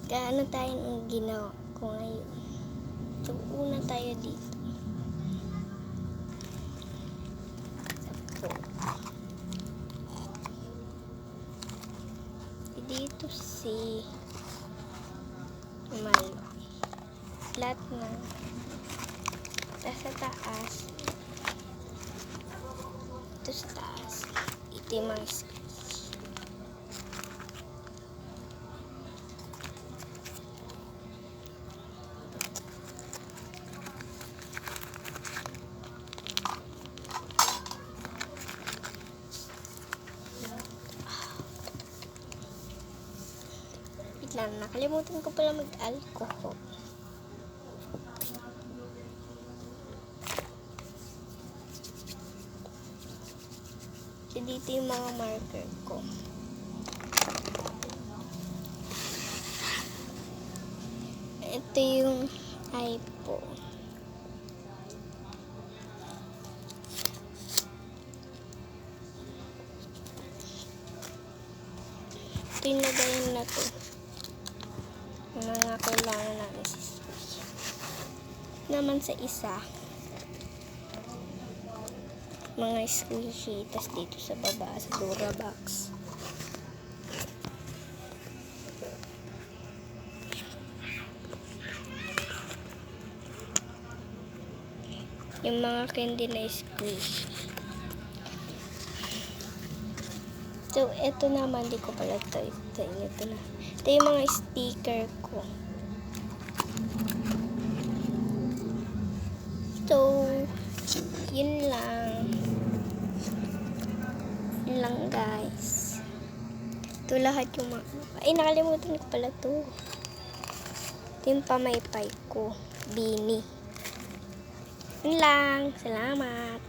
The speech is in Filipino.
Gaano tayo ng ginawa ko ngayon. So, una tayo dito. Dito si Malo. Lahat na. Tapos sa taas. Ito sa taas. Itim ang scratch. Nakalimutan ko pala mag-alcohol. So, dito yung mga marker ko. Ito yung iPhone. Ito yung lagayan na to. Mga kailangan namin sa switch. Naman sa isa, mga squishy. Tas dito sa baba, sa Durabox. Yung mga candy na squishy. So, ito naman, di ko pala ito na. Ito yung mga sticker ko. So, yun lang. Yun lang, guys. Ito lahat yung mga... Ay, nakalimutan ko pala ito. Ito yung pamaypay ko. Beanie. Yun lang. Salamat.